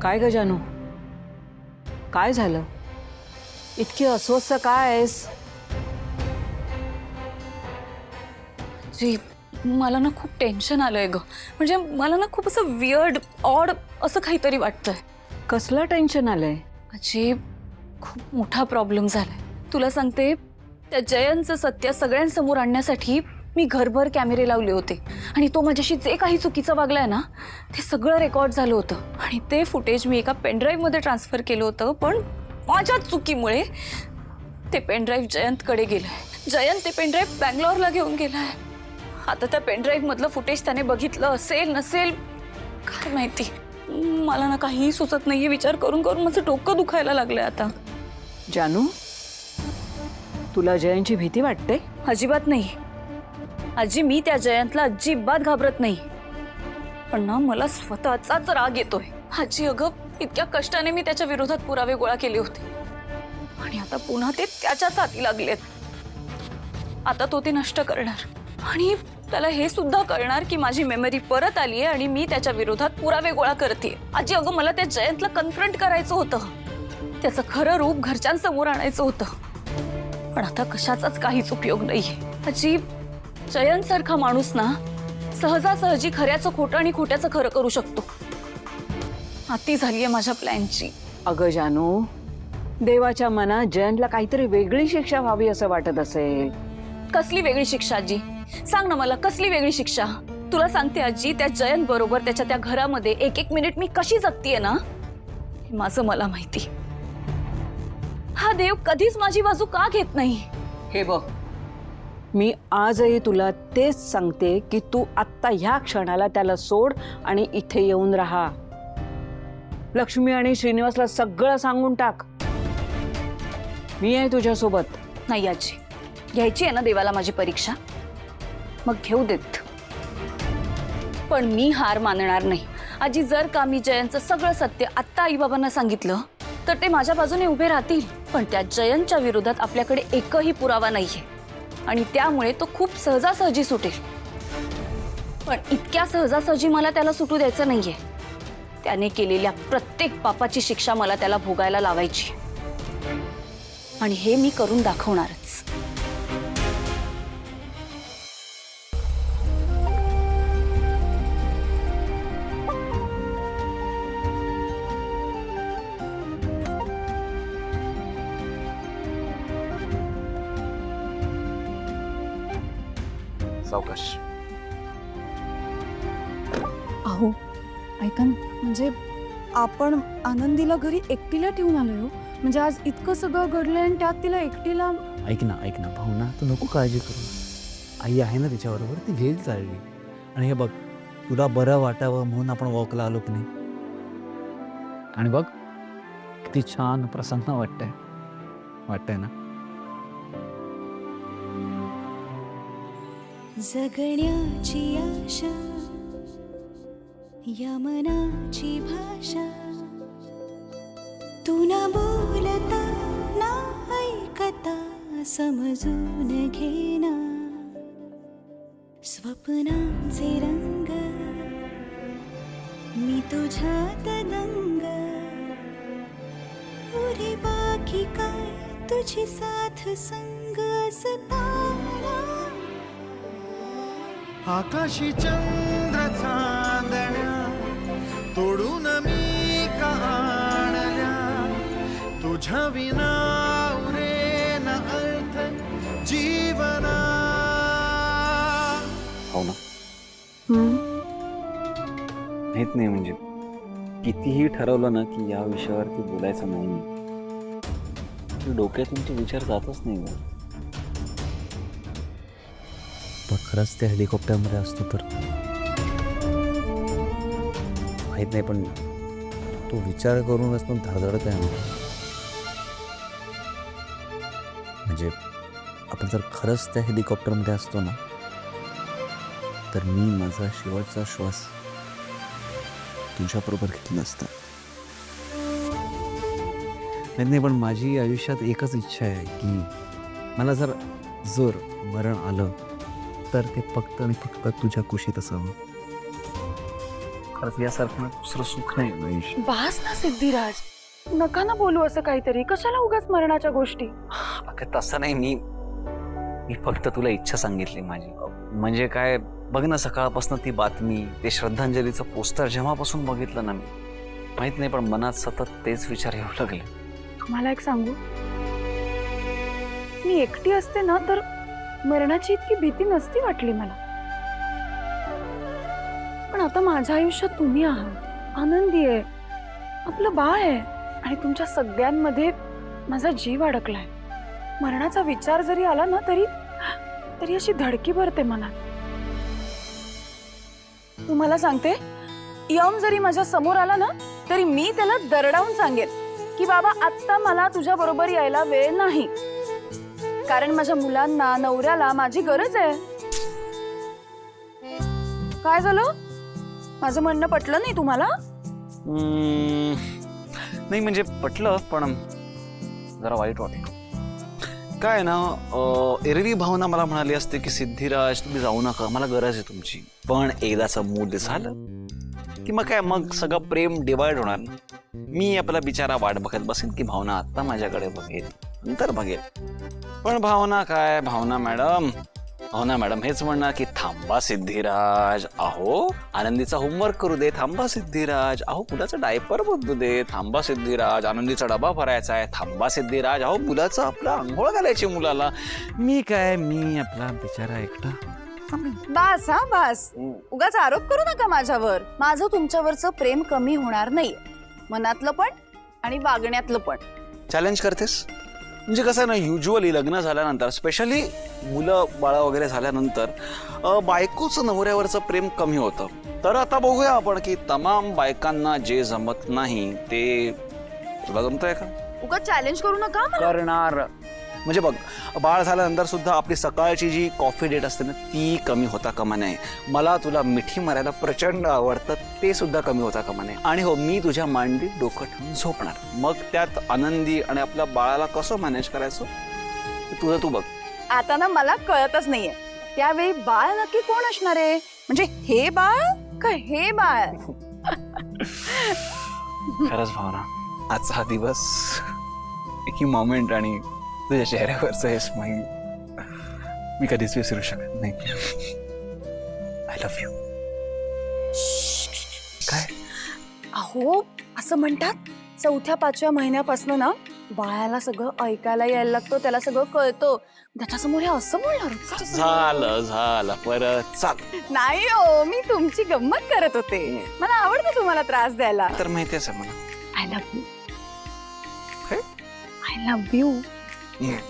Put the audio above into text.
काय ग जानू, काय झालं? इतकी अस्वस्थ काय आहेस? जी मला ना खूप टेन्शन आलंय ग. म्हणजे मला ना खूप असं वियर्ड ऑड असं काहीतरी वाटतंय. कसलं टेन्शन आलंय? अजी खूप मोठा प्रॉब्लेम झालाय. तुला सांगते, त्या जयंतचं सत्य सगळ्यांसमोर आणण्यासाठी मी घरभर कॅमेरे लावले होते आणि तो माझ्याशी जे काही चुकीचं वागलाय ना ते सगळं रेकॉर्ड झालं होतं आणि ते फुटेज मी एका पेनड्राईव्ह मध्ये ट्रान्सफर केलं होतं. पण माझ्या चुकीमुळे ते पेनड्राईव्ह जयंतकडे गेलंय. जयंत ते पेनड्राईव्ह बँगलोरला घेऊन गेलाय. आता त्या पेनड्राईव्ह मधलं फुटेज त्याने बघितलं असेल नसेल काय माहिती. मला ना काहीही सुचत नाहीये. विचार करून करून माझं डोकं दुखायला लागलंय आता. जानू, तुला जयंतची भीती वाटते? अजिबात नाही आजी, मी त्या जयंतला अजिबात घाबरत नाही. पण ना मला स्वतःचाच राग येतोय. आजी अगं, इतक्या कष्टाने मी त्याच्या विरोधात पुरावे गोळा केले होते आणि आता पुन्हा ते त्याच्याच हाती लागलेत. आता तो ते नष्ट करणार आणि त्याला हे सुद्धा कळणार की माझी मेमरी परत आली आहे आणि मी त्याच्या विरोधात पुरावे गोळा करते. आजी अगं, मला त्या जयंतला कन्फ्रंट करायचं होतं. त्याचं खरं रूप घरच्यांसमोर आणायचं होतं. पण आता कशाचाच काहीच उपयोग नाहीये. आजी, जयंत सारखा माणूस ना सहजासहजी खऱ्याचं खोटं आणि खोट्याचं खरं करू शकतो. आती झालीये माझ्या प्लॅनची. अगं जानू, देवाच्या मनात जयंतला काहीतरी वेगळी शिक्षा व्हावी असं वाटत असेल. कसली वेगळी शिक्षा आजी? सांग ना मला, कसली वेगळी शिक्षा? तुला सांगते आजी, त्या जयंत बरोबर त्याच्या त्या घरामध्ये एक एक मिनिट मी कशी जगतीये ना हे माझं मला माहिती. हा देव कधीच माझी बाजू का घेत नाही? हे बघ, मी आजही तुला तेच सांगते की तू आत्ता ह्या क्षणाला त्याला सोड आणि इथे येऊन राहा. लक्ष्मी आणि श्रीनिवासला सगळं सांगून टाक. मी आहे तुझ्यासोबत. नाही आजी, घ्यायची आहे ना देवाला माझी परीक्षा, मग घेऊ देत. पण मी हार मानणार नाही आजी. जर का मी जयंतचं सगळं सत्य आत्ता आईबाबांना सांगितलं तर ते माझ्या बाजूने उभे राहतील. पण त्या जयंतच्या विरोधात आपल्याकडे एकही पुरावा नाहीये आणि त्यामुळे तो खूप सहजासहजी सुटेल. पण इतक्या सहजासहजी मला त्याला सुटू द्यायचं नाहीये. त्याने केलेल्या प्रत्येक पापाची शिक्षा मला त्याला भोगायला लावायची आणि हे मी करून दाखवणारच. सावकाश. अहो ऐका ना, म्हणजे आपण आनंदीला घरी एकटीला ठेवून आलोय हो. म्हणजे आज इतकं सगळं घडलंय आणि त्यात तिला एकटीला. ऐक ना भावना, तू नको काळजी करू. आई आहे ना तिच्याबरोबर, ती घेईल चालली. आणि हे बघ, तुला बरं वाटावं म्हणून आपण वॉकला आलो की नाही. आणि बघ किती छान प्रसन्न वाटतंय ना. जगण्याची आशा, या मनाची भाषा, तू न बोलता ना ऐकता समजून घेना. स्वप्नांचे रंग मी तुझ्यात दंग, पुरे बाकी काय तुझी साथ संग असताना. आकाशी चंद्र चांदण्या तोडून मी का आणल्या, तुझ्या विना उरेना अर्थ जीवना. हो ना. माहित नाही, म्हणजे कितीही ठरवलं ना की या विषयावरती बोलायचं नाही, डोक्यातून तो विचार जातच नाही. पण खरंच त्या हेलिकॉप्टरमध्ये असतो तर माहीत नाही, पण तो विचार करूनच पण धडधडत आहे. म्हणजे आपण जर खरंच त्या हेलिकॉप्टरमध्ये असतो ना तर मी माझा शेवटचा श्वास तुझ्याबरोबर घेतला असता. माहीत नाही, पण माझी आयुष्यात एकच इच्छा आहे की मला जर मरण आलं तर ते फक्त आणि फक्त तुझ्या कुशीत असावं. खरंच यासारखं ना दुसरं सुख नाही आहे आयुष्यात. बास ना सिद्धिराज, नका ना बोलू असं काहीतरी. कशाला उगाच मरणाच्या गोष्टी. अगं तसं नाही, मी फक्त तुला इच्छा सांगितली माझी. म्हणजे काय, बघ ना सकाळपासून ती बातमी, ते श्रद्धांजलीचं पोस्टर जेव्हापासून बघितलं ना मी, माहित नाही पण मनात सतत तेच विचार येऊ लागले. तुम्हाला एक सांगू, मी एकटी असते ना तर मरणाची इतकी भीती नसती वाटली मला. पण आता माझ्या आयुष्यात तुम्ही आहात, आनंदी आहे, आपलं बाळ आहे आणि तुमच्या सगळ्यांमध्ये माझा जीव अडकलाय. मरणाचा विचार जरी आला ना तरी अशी धडकी भरते मनात. तुम्हाला सांगते, यम जरी माझ्या समोर आला ना तरी मी त्याला दरडावून सांगेन की बाबा आत्ता मला तुझ्या बरोबर यायला वेळ नाही, कारण माझ्या मुलांना, नवऱ्याला माझी गरज आहे. काय झालं? माझं म्हणणं पटलं नाही तुम्हाला? नाही म्हणजे पटलं, पण जरा वाईट वाटलं. काय ना, एरवी भावना मला म्हणाली असते की सिद्धिराज तुम्ही जाऊ नका, मला गरज आहे तुमची. पण एकदाचं मूड झालं की मग काय, मग सगळं प्रेम डिवाइड होणार. मी आपला बिचारा वाट बघत बसेन की भावना आत्ता माझ्याकडे बघेल, नंतर बघेल. पण भावना काय, भावना मॅडम हेच म्हणणार की थांबा सिद्धिराज, अहो आनंदीचा होमवर्क करू दे, थांबा सिद्धिराज, अहो मुलाचं डायपर बदलू दे, थांबा सिद्धिराज, आनंदीचा डबा भरायचा आहे, थांबा सिद्धिराज, अहो मुलाचं आपलं आंघोळ घालायची मुलाला. मी आपला बिचारा एकटा. बास हा बास, उगाच आरोप करू नका माझ्यावर. माझं तुमच्यावरचं प्रेम कमी होणार नाही, मनातलं पण आणि वागण्यातलं पण. चॅलेंज करतेस? म्हणजे कसं आहे ना, युजली लग्न झाल्यानंतर, स्पेशली मुलं बाळा वगैरे झाल्यानंतर बायकोचं नवऱ्यावरचं प्रेम कमी होतं. तर आता बघूया आपण की तमाम बायकांना जे जमत नाही ते तुला जमतंय का? उगाच चॅलेंज करू नका मला. करणार. म्हणजे बघ, बाळ झाल्यानंतर सुद्धा आपली सकाळची जी कॉफी डेट असते ना ती कमी होता कामा नये. मला तुला मिठी मारायला प्रचंड आवडतं, ते सुद्धा कमी होता कामा नये. आणि हो, मी तुझ्या मांडीत डोकं ठेवून झोपणार. मग त्यात आनंदी आणि आपल्या बाळाला कसं मॅनेज करायचं ते तुझं तू बघ. आता ना मला कळतच नाहीये, त्यावेळी बाळ नक्की कोण असणार आहे? म्हणजे हे बाळ का हे बाळ? खरंच भावना, आजचा हा दिवस, ही मोमेंट आणि तुझ्या चेहऱ्यावरचं हे स्माईल मी कधीच विसरू शकत नाही. I love you. काय? अहो, असं म्हणतात 4-5व्या महिन्यापासून ना बाळाला सगळं ऐकायला यायला लागतं, त्याला सगळं कळतं. त्याच्यासमोर हे असं बोलणार? झालं परत चाल. नाही हो, मी तुमची गंमत करत होते. मला आवडतं तुम्हाला त्रास द्यायला. तर माहितीच आहे मला. I love you. काय? I love you. Yeah.